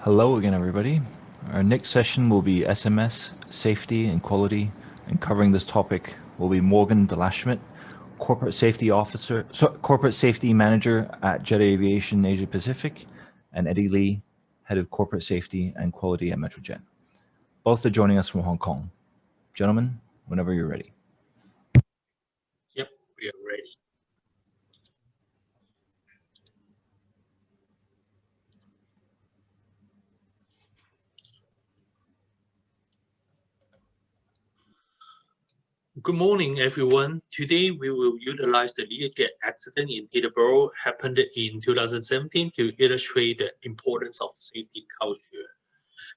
Hello again, everybody. Our next session will be SMS, safety and quality, and covering this topic will be Morgan Delashmutt, Corporate Safety Manager at Jet Aviation Asia Pacific, and Eddy Lee, Head of Corporate Safety and Quality at Metrojet. Both are joining us from Hong Kong. Gentlemen, whenever you're ready. Yep, we are ready. Good morning, everyone. Today, we will utilize the Learjet accident in Peterborough happened in 2017 to illustrate the importance of safety culture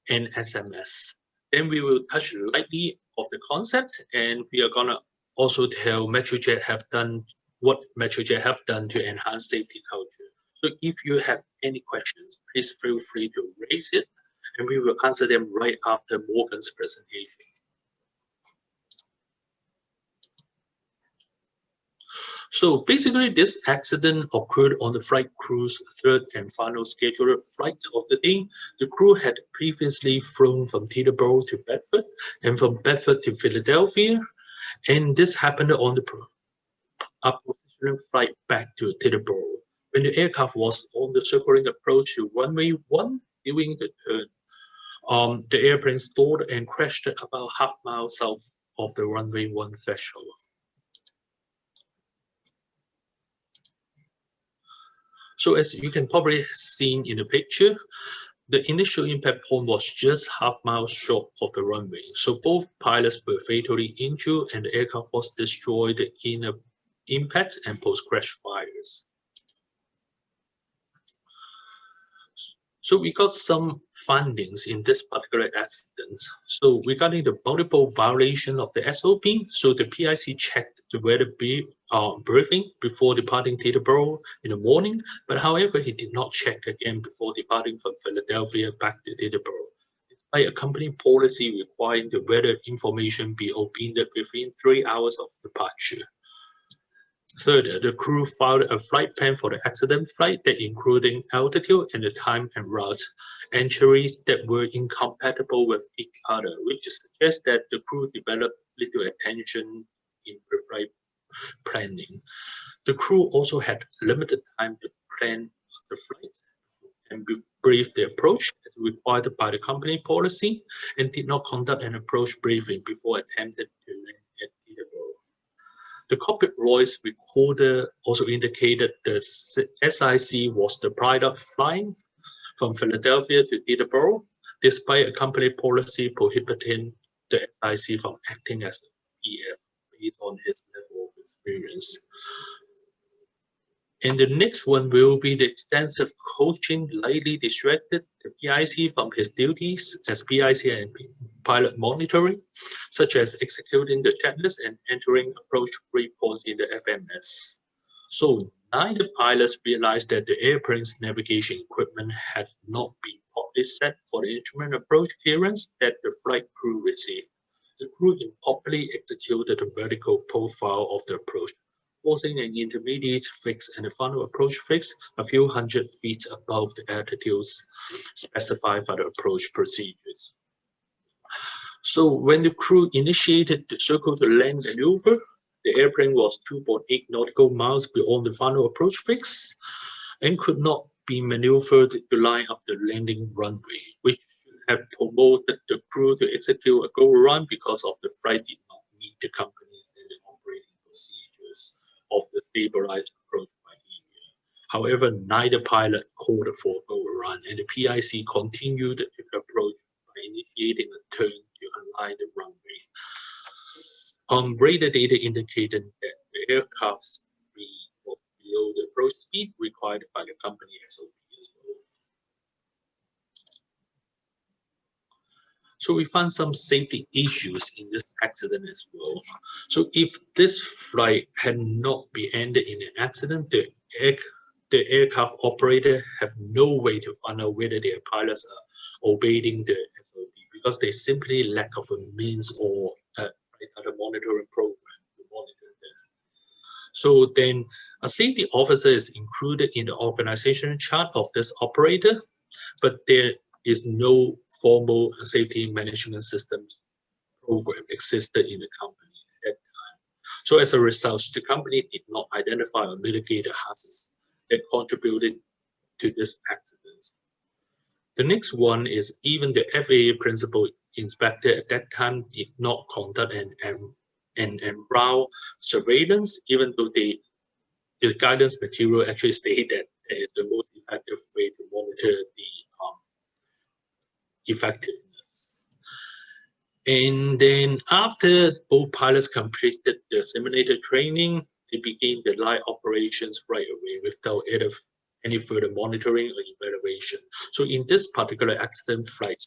and SMS. Then we will touch lightly of the concept, and we are gonna also tell Metrojet have done what Metrojet have done to enhance safety culture. So if you have any questions, please feel free to raise it, and we will answer them right after Morgan's presentation. So basically, this accident occurred on the flight crew's third and final scheduled flight of the day. The crew had previously flown from Peterborough to Bedford and from Bedford to Philadelphia, and this happened on the positioning flight back to Peterborough. When the aircraft was on the circling approach to runway 1 during the turn, the airplane stalled and crashed about half-mile south of the runway 1 threshold. So as you can probably see in the picture, the initial impact point was just half-mile short of the runway. So both pilots were fatally injured and the aircraft was destroyed in an impact and post-crash fires. So we got some findings in this particular accident. So regarding the multiple violation of the SOP, so the PIC checked the weather briefing before departing Peterborough in the morning, but however, he did not check again before departing from Philadelphia back to Peterborough, despite a company policy requiring the weather information be obtained within 3 hours of departure. Third, the crew filed a flight plan for the accident flight that including altitude and the time and route entries that were incompatible with each other, which suggests that the crew developed little attention in pre-flight planning. The crew also had limited time to plan the flight and brief the approach as required by the company policy and did not conduct an approach briefing before attempting to land at Peterborough. The cockpit voice recorder also indicated the SIC was the pilot flying from Philadelphia to Peterborough, despite a company policy prohibiting the SIC from acting as a PF based on his level of experience. And the next one will be the extensive coaching lightly distracted the PIC from his duties as PIC and pilot monitoring, such as executing the checklist and entering approach reports in the FMS. So neither pilots realized that the airplane's navigation equipment had not been properly set for the instrument approach clearance that the flight crew received. The crew improperly executed the vertical profile of the approach, forcing an intermediate fix and a final approach fix a few hundred feet above the altitudes specified by the approach procedures. So when the crew initiated the circle to land maneuver, the airplane was 2.8 nautical miles beyond the final approach fix and could not be maneuvered to line up the landing runway, which should have promoted the crew to execute a go run because of the flight did not meet the company's standard operating procedures of the stabilized approach criteria. However, neither pilot called for a go run, and the PIC continued the approach by initiating a turn to align the runway. Radar data indicated that the aircraft's speed was below the approach speed required by the company SOP as well. So we found some safety issues in this accident as well. So if this flight had not been ended in an accident, the aircraft operator have no way to find out whether their pilots are obeying the SOP because they simply lack of a means or a monitoring program to monitor them. So then a safety officer is included in the organization chart of this operator, but their is no formal safety management system program existed in the company at that time. So as a result, the company did not identify or mitigate the hazards that contributed to this accident. The next one is even the FAA principal inspector at that time did not conduct an en-route surveillance, even though the guidance material actually stated that it is the most effective way to monitor the effectiveness. And then after both pilots completed the simulator training, they began the live operations right away without any further monitoring or evaluation. So in this particular accident flight,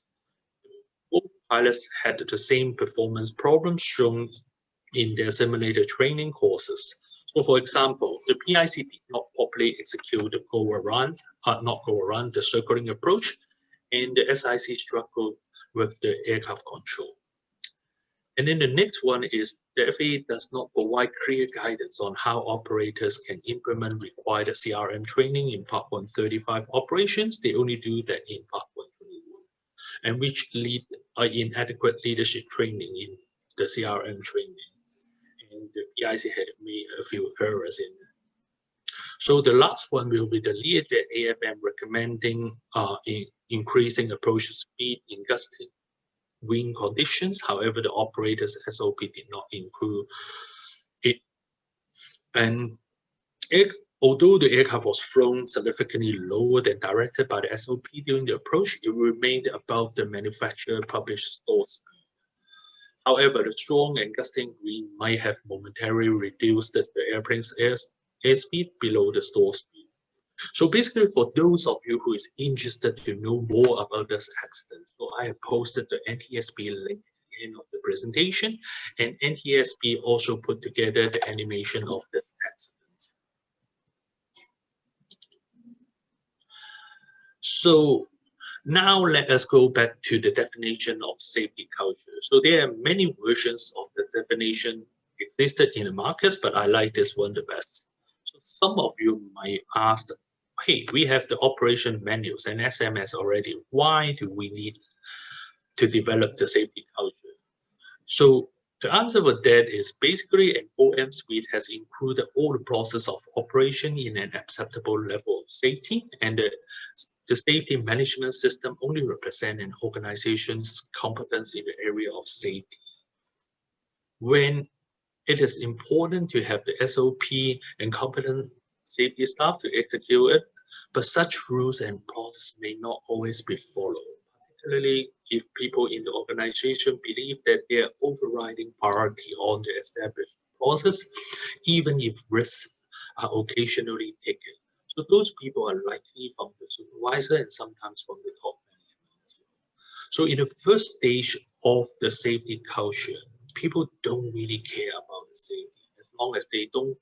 both pilots had the same performance problems shown in their simulator training courses. So for example, the PIC did not properly execute the the circling approach, and the SIC struggled with the aircraft control. And then the next one is the FAA does not provide clear guidance on how operators can implement required CRM training in Part 135 operations. They only do that in Part 121, and which lead inadequate leadership training in the CRM training. And the PIC had made a few errors in it. So the last one will be the lead that AFM recommending increasing approach speed in gusty wind conditions. However, the operator's SOP did not include it. And although the aircraft was flown significantly lower than directed by the SOP during the approach, it remained above the manufacturer published stall speed. However, the strong and gusting wind might have momentarily reduced the airplane's airspeed below the stall speed. So basically, for those of you who is interested to know more about this accident, so I have posted the NTSB link at the end of the presentation, and NTSB also put together the animation of this accident. So now let us go back to the definition of safety culture. So there are many versions of the definition existed in the markets, but I like this one the best. So some of you might ask, hey, we have the operation manuals and SMS already. Why do we need to develop the safety culture? So the answer for that is basically an OM suite has included all the process of operation in an acceptable level of safety, and the safety management system only represents an organization's competence in the area of safety. When it is important to have the SOP and competent safety staff to execute it, but such rules and processes may not always be followed, particularly if people in the organization believe that they are overriding priority on the established process, even if risks are occasionally taken. So those people are likely from the supervisor and sometimes from the top management as well. So in the first stage of the safety culture, people don't really care about the safety. As long as they don't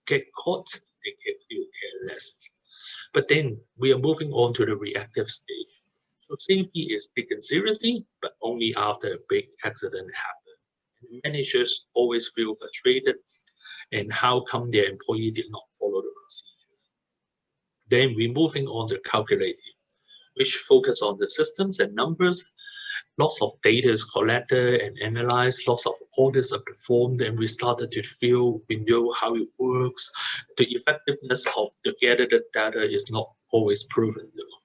get caught, they can feel careless. But then we are moving on to the reactive stage. So safety is taken seriously, but only after a big accident happens. And managers always feel frustrated, and how come their employee did not follow the procedure. Then we're moving on to calculative, which focus on the systems and numbers. Lots of data is collected and analyzed, lots of audits are performed, and we started to feel we know how it works. The effectiveness of the gathered data is not always proven though.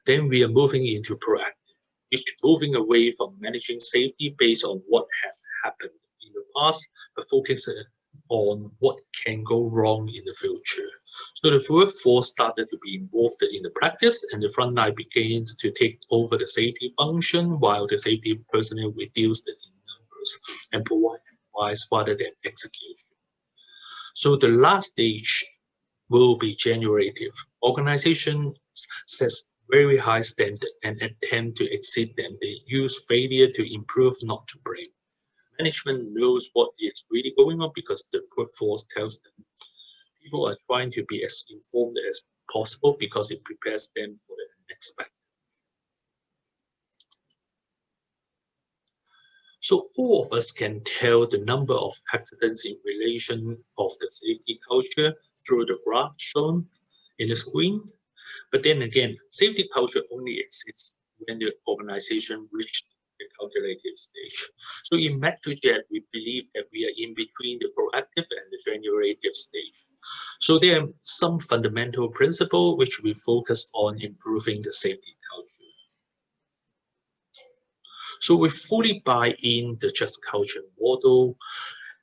Then we are moving into proactive, which moving away from managing safety based on what has happened in the past, but focusing on what can go wrong in the future. So the workforce started to be involved in the practice, and the front line begins to take over the safety function, while the safety personnel reduced in numbers and provide advice rather than execution. So the last stage will be generative. Organizations set very high standard and attempt to exceed them. They use failure to improve, not to blame. Management knows what is really going on because the workforce tells them. People are trying to be as informed as possible because it prepares them for the unexpected. So all of us can tell the number of accidents in relation of the safety culture through the graph shown in the screen. But then again, safety culture only exists when the organization reached the calculative stage. So in MetroJet, we believe that we are in between the proactive and the generative stage. So there are some fundamental principles which we focus on improving the safety culture. So we fully buy in the just culture model,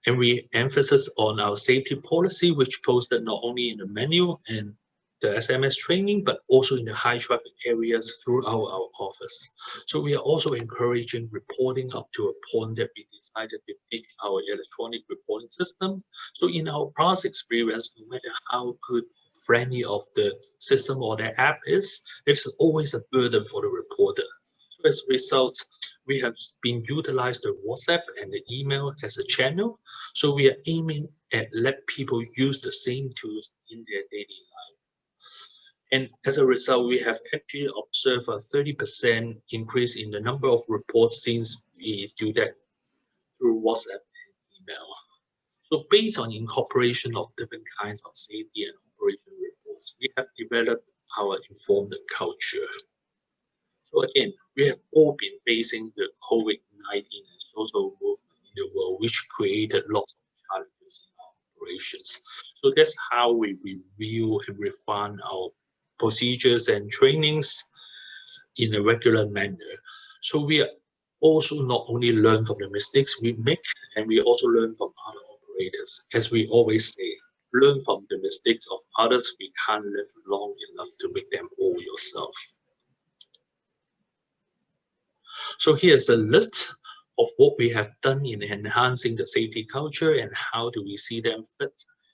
and we emphasize on our safety policy, which posted not only in the manual and the SMS training, but also in the high traffic areas throughout our office. So we are also encouraging reporting up to a point that we decided to ditch our electronic reporting system. So in our past experience, no matter how good or friendly of the system or the app is, it's always a burden for the reporter. So as a result, we have been utilized the WhatsApp and the email as a channel. So we are aiming at let people use the same tools in their daily life. And as a result, we have actually observed a 30% increase in the number of reports since we do that through WhatsApp and email. So based on incorporation of different kinds of safety and operation reports, we have developed our informed culture. So again, we have all been facing the COVID-19 and social movement in the world, which created lots of challenges in our operations. So that's how we review and refine our procedures and trainings in a regular manner. So we also not only learn from the mistakes we make, and we also learn from other operators. As we always say, learn from the mistakes of others. We can't live long enough to make them all yourself. So here's a list of what we have done in enhancing the safety culture and how do we see them fit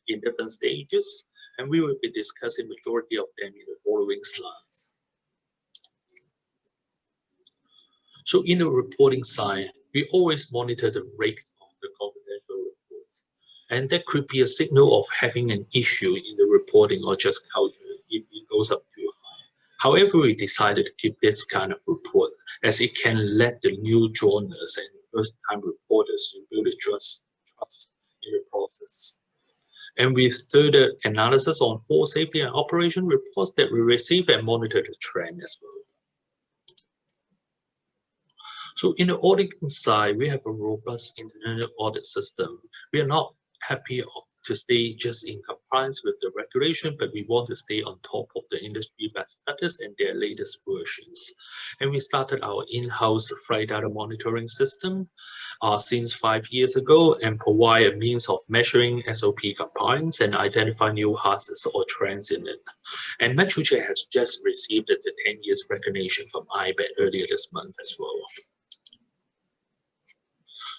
in different stages. And we will be discussing majority of them in the following slides. So in the reporting side, we always monitor the rate of the confidential reports. And that could be a signal of having an issue in the reporting or just culture if it goes up too high. However, we decided to keep this kind of report as it can let the new joiners and first-time reporters build a trust in the process. And with further analysis on all safety and operation reports that we receive and monitor the trend as well. So in the auditing side, we have a robust internal audit system. We are not happy to stay just in compliance with the regulation, but we want to stay on top of the industry best practice and their latest versions. And we started our in-house flight data monitoring system since 5 years ago and provide a means of measuring SOP compliance and identify new hazards or trends in it. And MetroJet has just received the 10 years recognition from AsBAA earlier this month as well.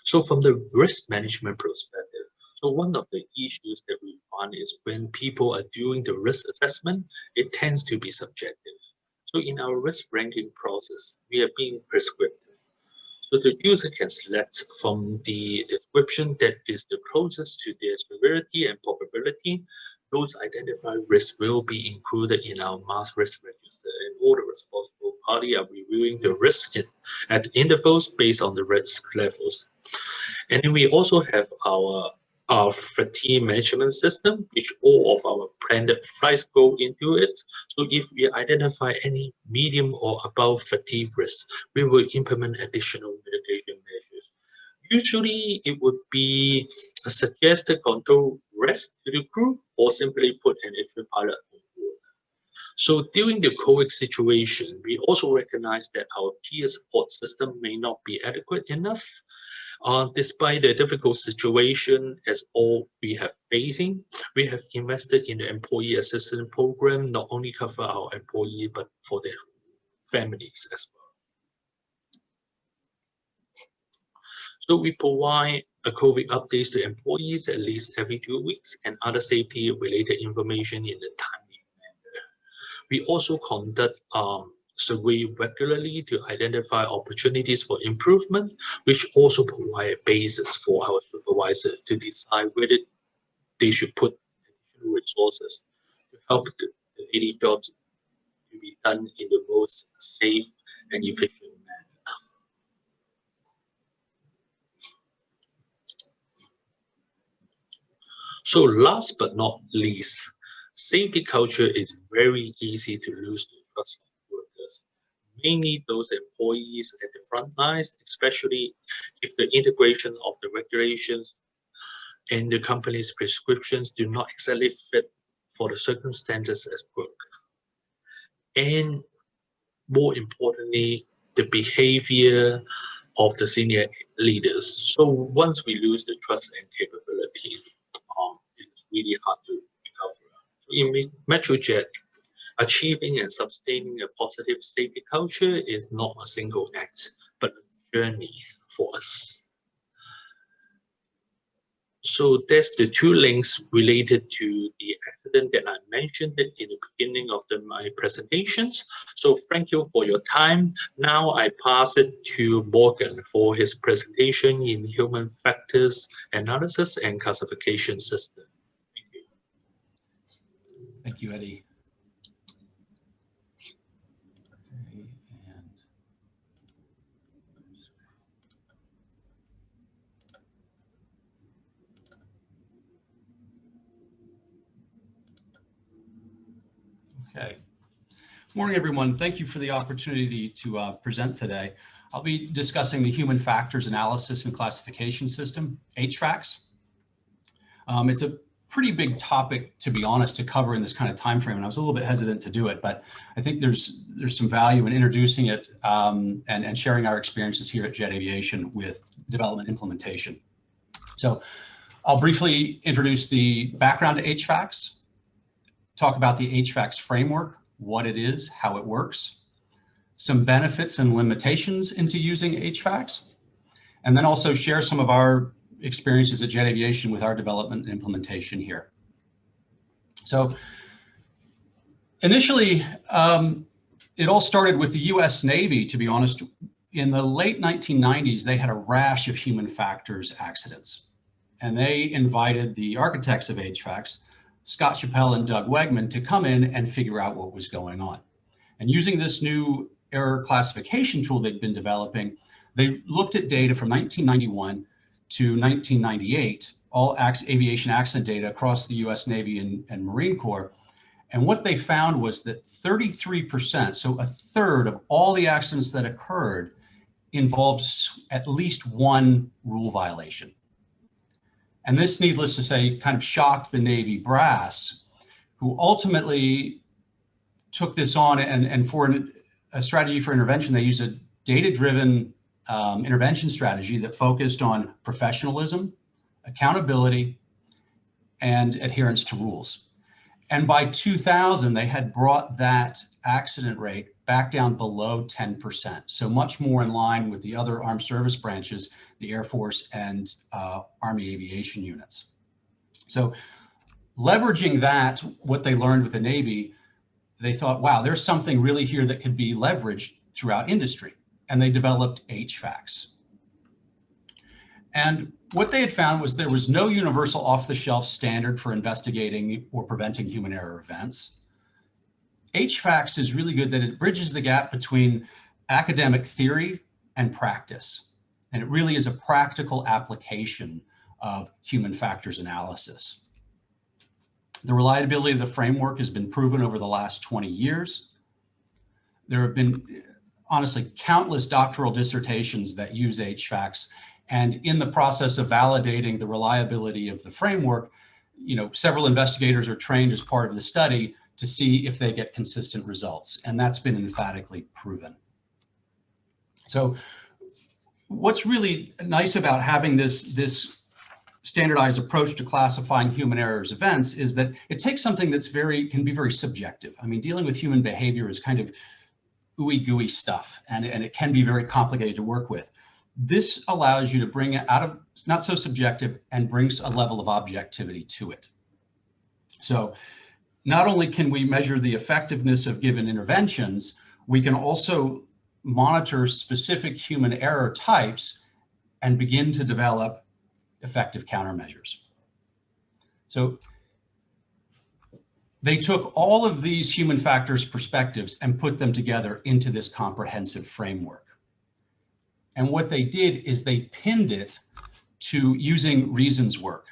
So from the risk management perspective, so one of the issues that we find is when people are doing the risk assessment, it tends to be subjective. So in our risk ranking process, we are being prescriptive. So the user can select from the description that is the closest to their severity and probability. Those identified risks will be included in our mass risk register, and all the responsible party are reviewing the risk at intervals based on the risk levels. And then we also have our fatigue management system, which all of our planned flights go into it. So if we identify any medium or above fatigue risk, we will implement additional mitigation measures. Usually it would be a suggested control rest to the crew or simply put an extra pilot on board. So during the COVID situation, we also recognize that our peer support system may not be adequate enough. Despite the difficult situation as all we have facing, we have invested in the employee assistance program, not only cover our employee, but for their families as well. So we provide a COVID updates to employees at least every 2 weeks and other safety related information in a timely manner. We also conduct survey regularly to identify opportunities for improvement, which also provide a basis for our supervisor to decide whether they should put additional resources to help the daily jobs to be done in the most safe and efficient manner. So last but not least, safety culture is very easy to lose the trust of workers. mainly those employees at the front lines, especially if the integration of the regulations and the company's prescriptions do not exactly fit for the circumstances at work. And more importantly, the behavior of the senior leaders. So once we lose the trust and capability, it's really hard to recover. So in Metrojet, achieving and sustaining a positive safety culture is not a single act, but a journey for us. So there's the two links related to the accident that I mentioned in the beginning of my presentations. So thank you for your time. Now I pass it to Morgan for his presentation in human factors analysis and classification system. Thank you. Thank you, Eddie. Okay. Morning, everyone. Thank you for the opportunity to present today. I'll be discussing the Human Factors Analysis and Classification System, HFACS. It's a pretty big topic, to be honest, to cover in this kind of time frame, and I was a little bit hesitant to do it, but I think there's some value in introducing it and sharing our experiences here at Jet Aviation with development implementation. So I'll briefly introduce the background to HFACS, talk about the HFACS framework, what it is, how it works, some benefits and limitations into using HFACS, and then also share some of our experiences at Jet Aviation with our development and implementation here. So initially, it all started with the US Navy, to be honest. In the late 1990s, they had a rash of human factors accidents, and they invited the architects of HFACS, Scott Chappell and Doug Wegman, to come in and figure out what was going on. And using this new error classification tool they'd been developing, they looked at data from 1991 to 1998, all aviation accident data across the US Navy and Marine Corps. And what they found was that 33%, so a third of all the accidents that occurred, involved at least one rule violation. And this, needless to say, kind of shocked the Navy brass, who ultimately took this on, and for a strategy for intervention, they used a data-driven intervention strategy that focused on professionalism, accountability, and adherence to rules. And by 2000, they had brought that accident rate back down below 10%. So much more in line with the other armed service branches, the Air Force and Army aviation units. So leveraging that, what they learned with the Navy, they thought, wow, there's something really here that could be leveraged throughout industry. And they developed HFACS. And what they had found was there was no universal off-the-shelf standard for investigating or preventing human error events. HFACS is really good that it bridges the gap between academic theory and practice. And it really is a practical application of human factors analysis. The reliability of the framework has been proven over the last 20 years. There have been, honestly, countless doctoral dissertations that use HFACS. And in the process of validating the reliability of the framework, several investigators are trained as part of the study to see if they get consistent results. And that's been emphatically proven. So what's really nice about having this standardized approach to classifying human errors events is that it takes something that's can be very subjective. I mean, dealing with human behavior is kind of ooey gooey stuff, and it can be very complicated to work with. This allows you to bring it out of not so subjective and brings a level of objectivity to it. So not only can we measure the effectiveness of given interventions, we can also monitor specific human error types and begin to develop effective countermeasures. So they took all of these human factors perspectives and put them together into this comprehensive framework. And what they did is they pinned it to using reasons work.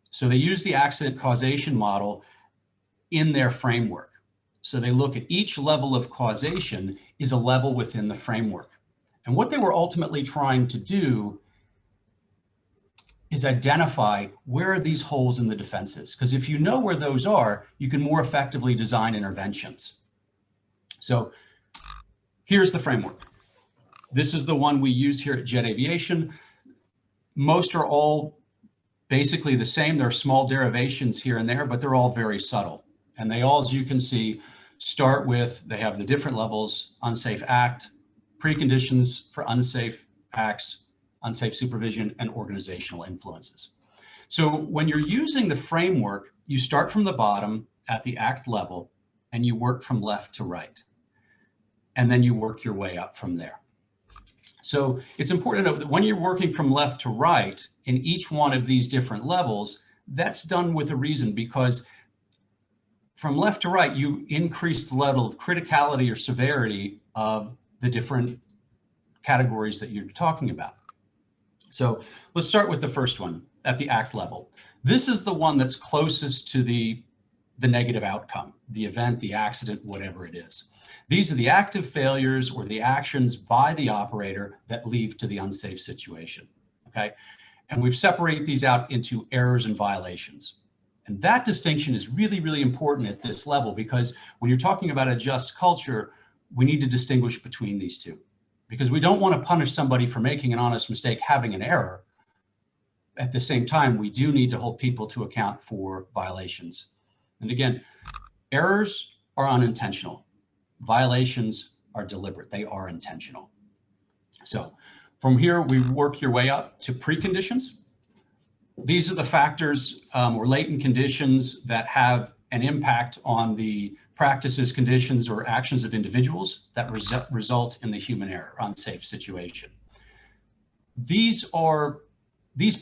So they used the accident causation model in their framework. So they look at each level of causation is a level within the framework. And what they were ultimately trying to do is identify where are these holes in the defenses. Because if you know where those are, you can more effectively design interventions. So here's the framework. This is the one we use here at Jet Aviation. Most are all basically the same. There are small derivations here and there, but they're all very subtle. And they all, as you can see, start with, they have the different levels: unsafe act, preconditions for unsafe acts, unsafe supervision, and organizational influences. So when you're using the framework, you start from the bottom at the act level and you work from left to right. And then you work your way up from there. So it's important to note that when you're working from left to right in each one of these different levels, that's done with a reason, because from left to right, you increase the level of criticality or severity of the different categories that you're talking about. So let's start with the first one at the act level. This is the one that's closest to the negative outcome, the event, the accident, whatever it is. These are the active failures or the actions by the operator that lead to the unsafe situation, okay? And we've separated these out into errors and violations. And that distinction is really, really important at this level, because when you're talking about a just culture, we need to distinguish between these two, because we don't want to punish somebody for making an honest mistake, having an error. At the same time, we do need to hold people to account for violations. And again, errors are unintentional. Violations are deliberate. They are intentional. So from here, we work your way up to preconditions. These are the factors or latent conditions that have an impact on the practices, conditions, or actions of individuals that result in the human error, unsafe situation. These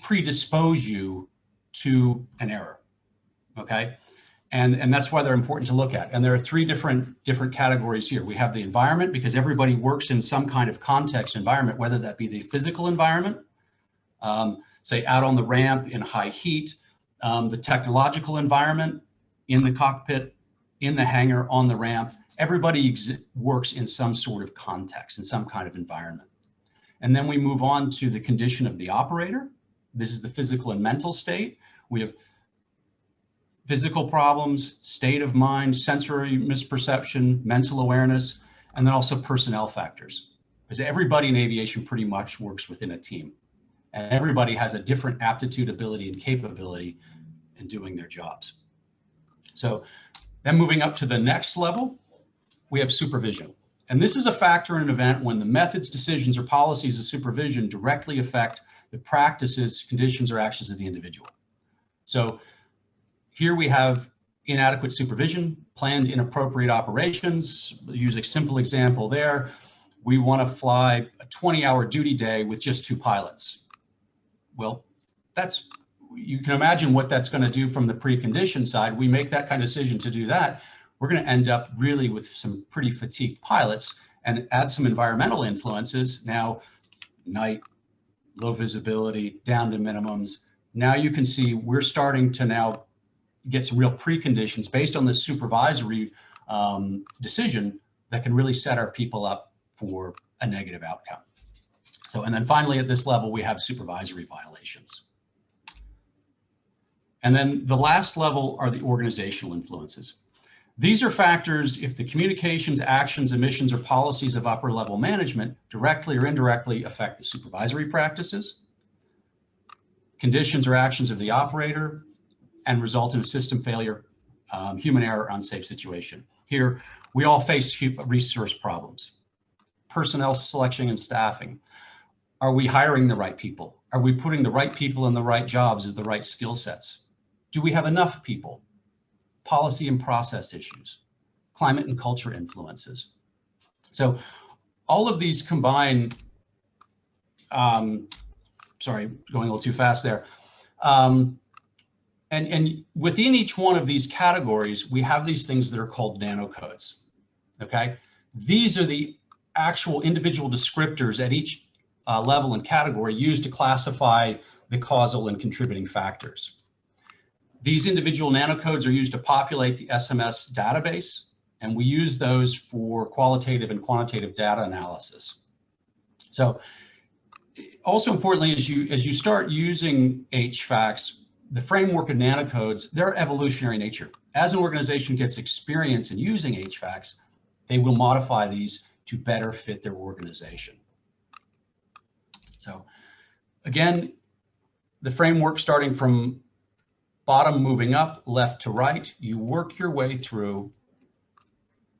predispose you to an error, okay? And that's why they're important to look at. And there are three different categories here. We have the environment, because everybody works in some kind of context environment, whether that be the physical environment, say out on the ramp in high heat, the technological environment, in the cockpit, in the hangar, on the ramp. Everybody works in some sort of context, in some kind of environment. And then we move on to the condition of the operator. This is the physical and mental state. We have physical problems, state of mind, sensory misperception, mental awareness, and then also personnel factors. Because everybody in aviation pretty much works within a team. And everybody has a different aptitude, ability, and capability in doing their jobs. So then moving up to the next level, we have supervision. And this is a factor in an event when the methods, decisions, or policies of supervision directly affect the practices, conditions, or actions of the individual. So here we have inadequate supervision, planned inappropriate operations. I'll use a simple example there. We want to fly a 20-hour duty day with just 2 pilots. Well, you can imagine what that's going to do from the precondition side. We make that kind of decision to do that, we're going to end up really with some pretty fatigued pilots, and add some environmental influences. Now, night, low visibility, down to minimums. Now you can see we're starting to now get some real preconditions based on the supervisory decision that can really set our people up for a negative outcome. So, and then finally at this level, we have supervisory violations. And then the last level are the organizational influences. These are factors if the communications, actions, emissions, or policies of upper level management directly or indirectly affect the supervisory practices, conditions or actions of the operator, and result in a system failure, human error, unsafe situation. Here, we all face resource problems. Personnel selection and staffing. Are we hiring the right people? Are we putting the right people in the right jobs with the right skill sets? Do we have enough people? Policy and process issues, climate and culture influences. So all of these combine, sorry, going a little too fast there. And within each one of these categories, we have these things that are called nanocodes, okay? These are the actual individual descriptors at each level and category used to classify the causal and contributing factors. These individual nanocodes are used to populate the SMS database, And we use those for qualitative and quantitative data analysis. So also importantly, as you start using HFACs, the framework of nanocodes, they're evolutionary nature. As an organization gets experience in using HFACs, they will modify these to better fit their organization. So again, the framework starting from bottom moving up, left to right, you work your way through.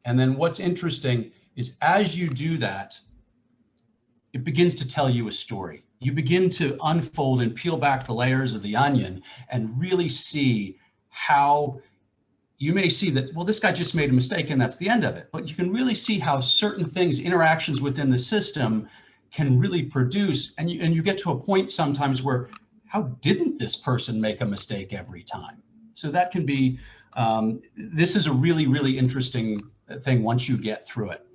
And then what's interesting is as you do that, it begins to tell you a story. You begin to unfold and peel back the layers of the onion and really see how you may see that, well, this guy just made a mistake and that's the end of it. But you can really see how certain things, interactions within the system can really produce, and you get to a point sometimes where, how didn't this person make a mistake every time? So that can be, this is a really, really interesting thing once you get through it.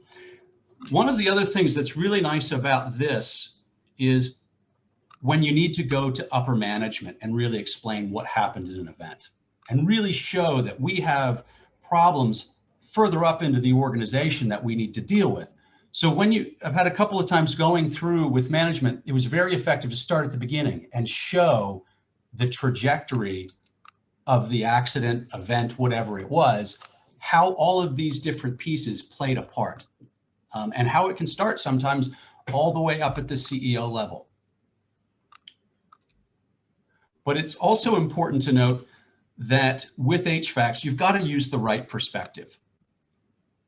One of the other things that's really nice about this is when you need to go to upper management and really explain what happened in an event and really show that we have problems further up into the organization that we need to deal with. So when I've had a couple of times going through with management, it was very effective to start at the beginning and show the trajectory of the accident, event, whatever it was, how all of these different pieces played a part. And how it can start sometimes all the way up at the CEO level. But it's also important to note that with HFACs, you've got to use the right perspective.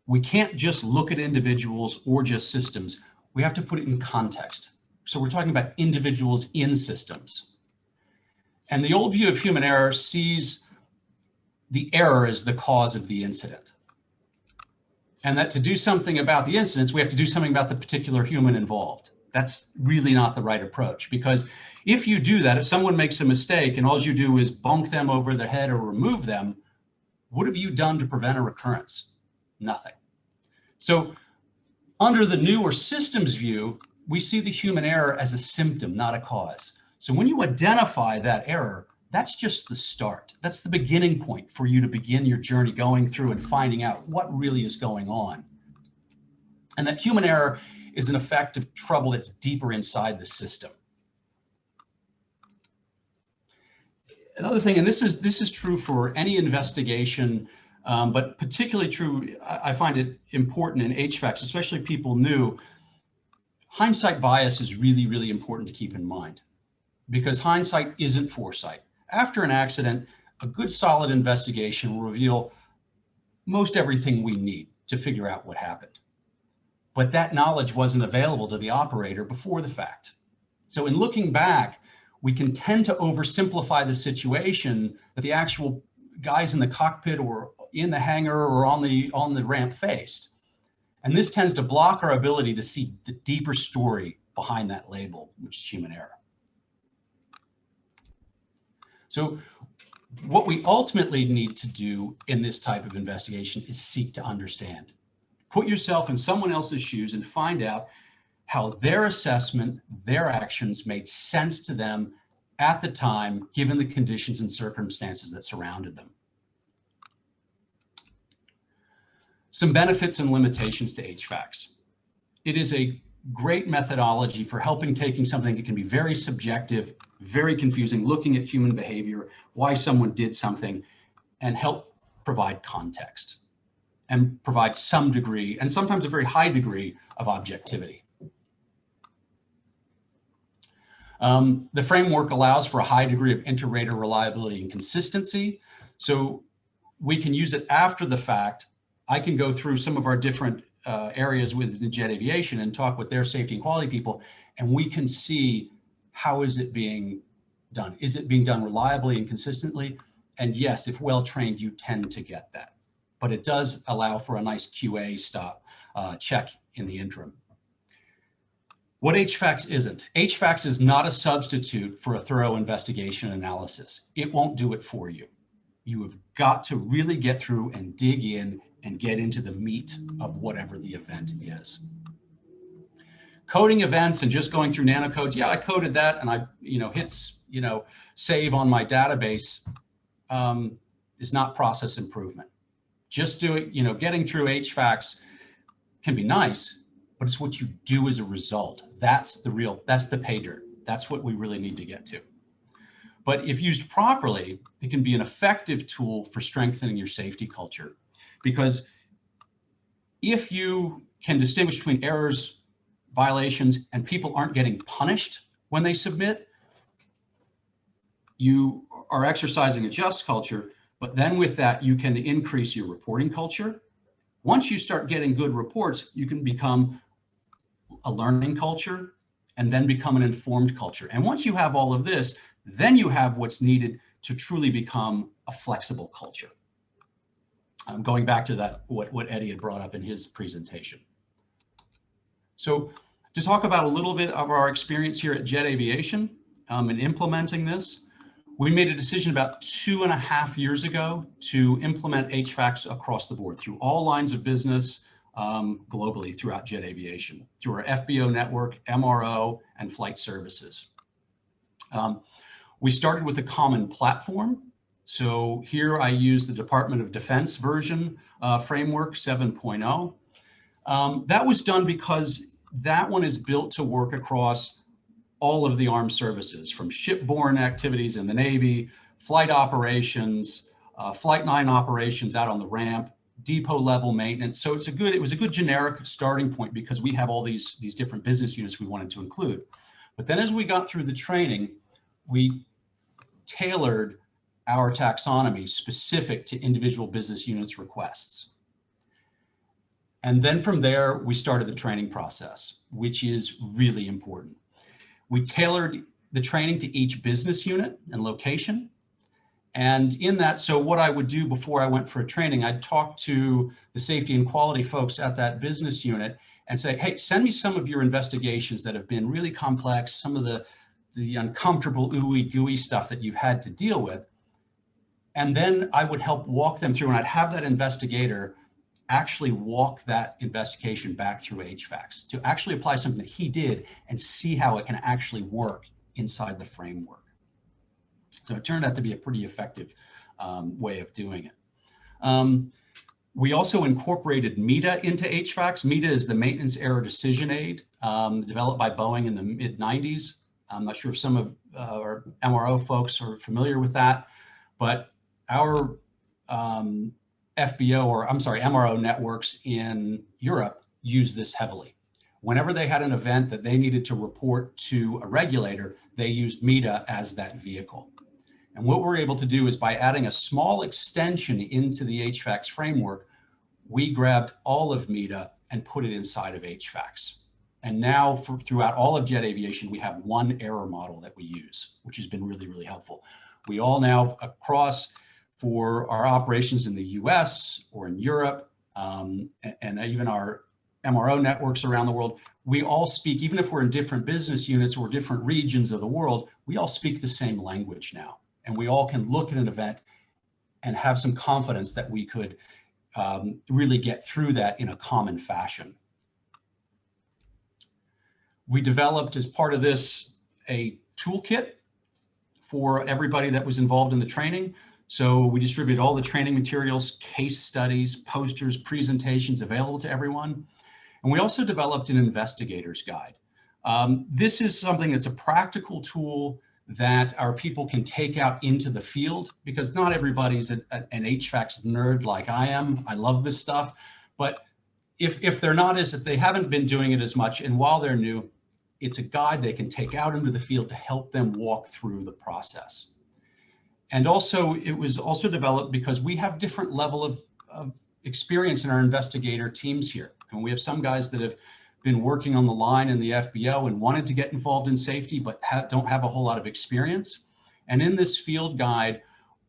We can't just look at individuals or just systems. We have to put it in context. So we're talking about individuals in systems. And the old view of human error sees the error as the cause of the incident. And that to do something about the incidents, we have to do something about the particular human involved. That's really not the right approach, because if you do that, if someone makes a mistake and all you do is bonk them over the head or remove them, what have you done to prevent a recurrence? Nothing. So under the newer systems view, we see the human error as a symptom, not a cause. So when you identify that error, that's just the start. That's the beginning point for you to begin your journey going through and finding out what really is going on. And that human error is an effect of trouble that's deeper inside the system. Another thing, and this is true for any investigation, but particularly true, I find it important in HFACs, especially people new. Hindsight bias is really, really important to keep in mind, because hindsight isn't foresight. After an accident, a good solid investigation will reveal most everything we need to figure out what happened. But that knowledge wasn't available to the operator before the fact. So in looking back, we can tend to oversimplify the situation that the actual guys in the cockpit or in the hangar or on the ramp faced. And this tends to block our ability to see the deeper story behind that label, which is human error. So what we ultimately need to do in this type of investigation is seek to understand. Put yourself in someone else's shoes and find out how their assessment, their actions made sense to them at the time, given the conditions and circumstances that surrounded them. Some benefits and limitations to HFACs. It is a great methodology for helping taking something that can be very subjective, very confusing, looking at human behavior, why someone did something, and help provide context and provide some degree, and sometimes a very high degree, of objectivity. The framework allows for a high degree of inter-rater reliability and consistency. So we can use it after the fact. I can go through some of our different areas within jet aviation and talk with their safety and quality people, and we can see how is it being done. Is it being done reliably and consistently? And yes, if well-trained, you tend to get that. But it does allow for a nice QA check in the interim. What HFACs isn't. HFACs is not a substitute for a thorough investigation analysis. It won't do it for you. You have got to really get through and dig in and get into the meat of whatever the event is. Coding events and just going through nanocodes, yeah, I coded that and I hits save on my database is not process improvement. Just doing, getting through HVACs can be nice, but it's what you do as a result. That's the pay dirt. That's what we really need to get to. But if used properly, it can be an effective tool for strengthening your safety culture. Because if you can distinguish between errors, violations, and people aren't getting punished when they submit, you are exercising a just culture, but then with that, you can increase your reporting culture. Once you start getting good reports, you can become a learning culture and then become an informed culture. And once you have all of this, then you have what's needed to truly become a flexible culture. Going back to that, what Eddy had brought up in his presentation. So to talk about a little bit of our experience here at Jet Aviation in implementing this, we made a decision about 2.5 years ago to implement HVACs across the board through all lines of business globally throughout Jet Aviation, through our FBO network, MRO, and flight services. We started with a common platform. So here I use the Department of Defense version framework 7.0. That was done because that one is built to work across all of the armed services, from shipborne activities in the Navy, flight operations, Flight 9 operations out on the ramp, depot level maintenance. So it was a good generic starting point because we have all these different business units we wanted to include. But then as we got through the training, we tailored our taxonomy specific to individual business units' requests. And then from there, we started the training process, which is really important. We tailored the training to each business unit and location. And in that, so what I would do before I went for a training, I'd talk to the safety and quality folks at that business unit and say, hey, send me some of your investigations that have been really complex, some of the uncomfortable ooey gooey stuff that you've had to deal with. And then I would help walk them through, and I'd have that investigator actually walk that investigation back through HVACs to actually apply something that he did and see how it can actually work inside the framework. So it turned out to be a pretty effective way of doing it. We also incorporated META into HVACs. META is the Maintenance Error Decision Aid, developed by Boeing in the mid-90s. I'm not sure if some of our MRO folks are familiar with that, but our MRO networks in Europe use this heavily. Whenever they had an event that they needed to report to a regulator, they used META as that vehicle. And what we're able to do is by adding a small extension into the HVACs framework, we grabbed all of META and put it inside of HVACs. And now throughout all of Jet Aviation, we have one error model that we use, which has been really, really helpful. We all now across for our operations in the US or in Europe, and even our MRO networks around the world, we all speak, even if we're in different business units or different regions of the world, we all speak the same language now. And we all can look at an event and have some confidence that we could really get through that in a common fashion. We developed as part of this a toolkit for everybody that was involved in the training. So we distributed all the training materials, case studies, posters, presentations available to everyone. And we also developed an investigator's guide. This is something that's a practical tool that our people can take out into the field, because not everybody's an HVACs nerd like I am. I love this stuff, but if they're not if they haven't been doing it as much, and while they're new, it's a guide they can take out into the field to help them walk through the process. And also, it was also developed because we have different level of experience in our investigator teams here. And we have some guys that have been working on the line in the FBO and wanted to get involved in safety, but don't have a whole lot of experience. And in this field guide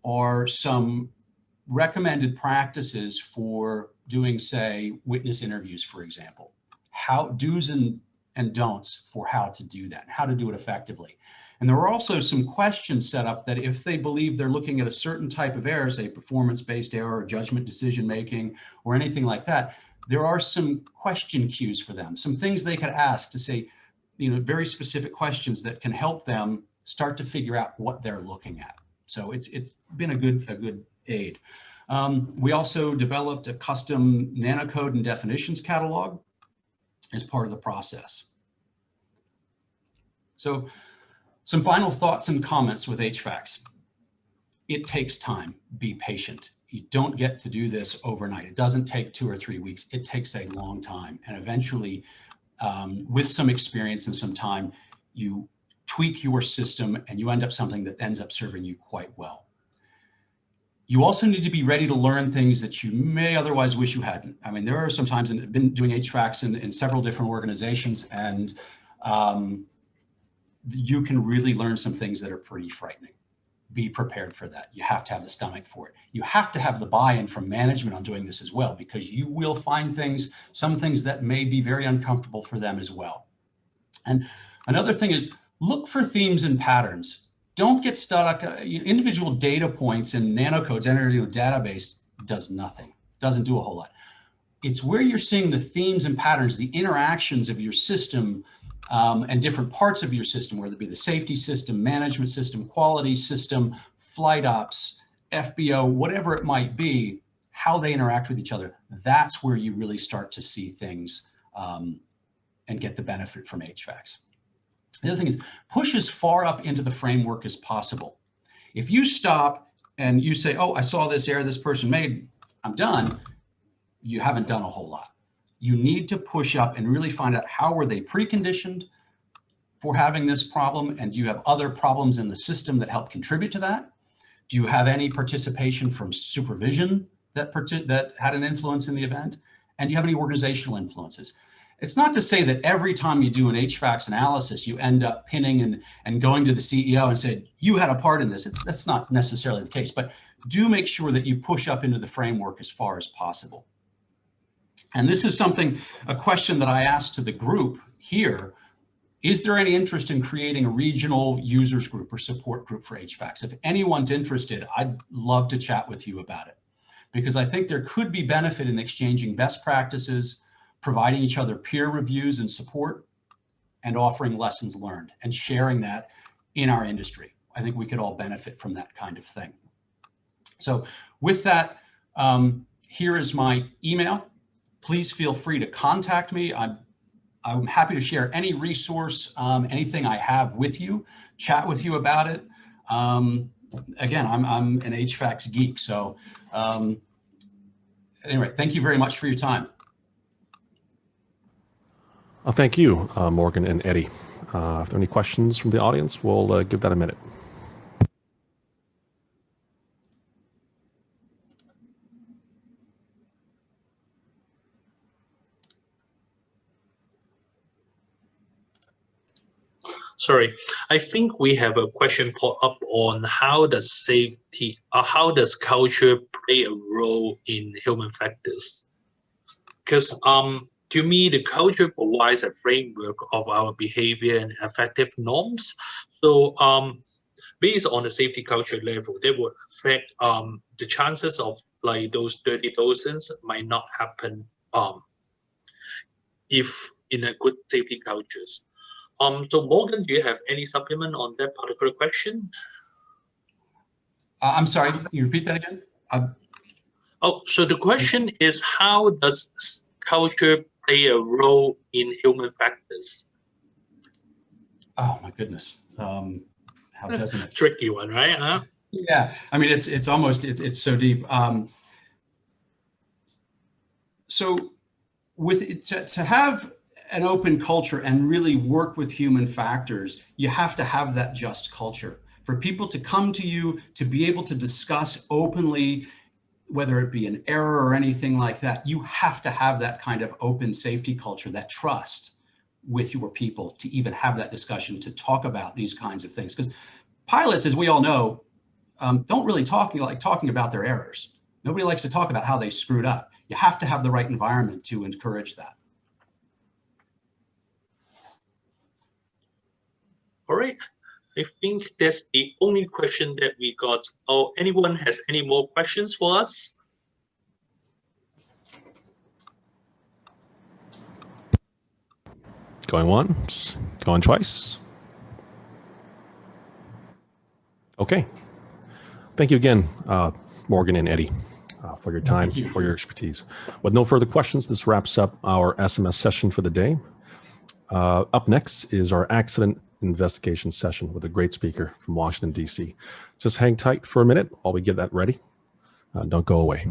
are some recommended practices for doing, say, witness interviews, for example, how do's and don'ts for how to do that, how to do it effectively. And there are also some questions set up that if they believe they're looking at a certain type of error, say performance-based error or judgment decision-making or anything like that, there are some question cues for them, some things they could ask to say, very specific questions that can help them start to figure out what they're looking at. So it's been a good aid. We also developed a custom nanocode and definitions catalog as part of the process. So some final thoughts and comments with HVACs. It takes time. Be patient. You don't get to do this overnight. It doesn't take 2 or 3 weeks. It takes a long time. And eventually, with some experience and some time, you tweak your system and you end up something that ends up serving you quite well. You also need to be ready to learn things that you may otherwise wish you hadn't. I mean, there are some times, and I've been doing HVACs in several different organizations, and you can really learn some things that are pretty frightening. Be prepared for that. You have to have the stomach for it. You have to have the buy-in from management on doing this as well, because you will find things, some things that may be very uncomfortable for them as well. And another thing is, look for themes and patterns. Don't get stuck. Individual data points in nanocodes entered into a database does nothing, doesn't do a whole lot. It's where you're seeing the themes and patterns, the interactions of your system and different parts of your system, whether it be the safety system, management system, quality system, flight ops, FBO, whatever it might be, how they interact with each other. That's where you really start to see things and get the benefit from HVACs. The other thing is, push as far up into the framework as possible. If you stop and you say, oh, I saw this error this person made, I'm done, you haven't done a whole lot. You need to push up and really find out, how were they preconditioned for having this problem? And do you have other problems in the system that help contribute to that? Do you have any participation from supervision that had an influence in the event? And do you have any organizational influences? It's not to say that every time you do an HVACs analysis, you end up pinning and going to the CEO and said, you had a part in this. That's not necessarily the case, but do make sure that you push up into the framework as far as possible. And this is a question that I asked to the group here. Is there any interest in creating a regional users group or support group for HVACs? If anyone's interested, I'd love to chat with you about it, because I think there could be benefit in exchanging best practices, providing each other peer reviews and support, and offering lessons learned and sharing that in our industry. I think we could all benefit from that kind of thing. So with that, here is my email. Please feel free to contact me. I'm happy to share any resource, anything I have with you, chat with you about it. Again, I'm an HVACs geek. So anyway, thank you very much for your time. Thank you, Morgan and Eddy. If there are any questions from the audience, we'll give that a minute. Sorry, I think we have a question pop up on how does culture play a role in human factors? Because to me, the culture provides a framework of our behavior and effective norms. So based on the safety culture level, that would affect the chances of like those dirty dozens might not happen if in a good safety cultures. So Morgan, do you have any supplement on that particular question? I'm sorry, can you repeat that again? Oh, so the question is, how does culture play a role in human factors? Oh my goodness, how doesn't it? Tricky one, right? Huh? Yeah, I mean, it's almost, it's so deep. So with it, to have an open culture and really work with human factors, you have to have that just culture. For people to come to you, to be able to discuss openly, whether it be an error or anything like that, you have to have that kind of open safety culture, that trust with your people to even have that discussion, to talk about these kinds of things. Because pilots, as we all know, don't really like talking about their errors. Nobody likes to talk about how they screwed up. You have to have the right environment to encourage that. All right, I think that's the only question that we got. Oh, anyone has any more questions for us? Going once, going twice. Okay. Thank you again, Morgan and Eddy. for your time, you. for your expertise. With no further questions, this wraps up our SMS session for the day. Up next is our accident investigation session with a great speaker from Washington, D.C. Just hang tight for a minute while we get that ready. Don't go away.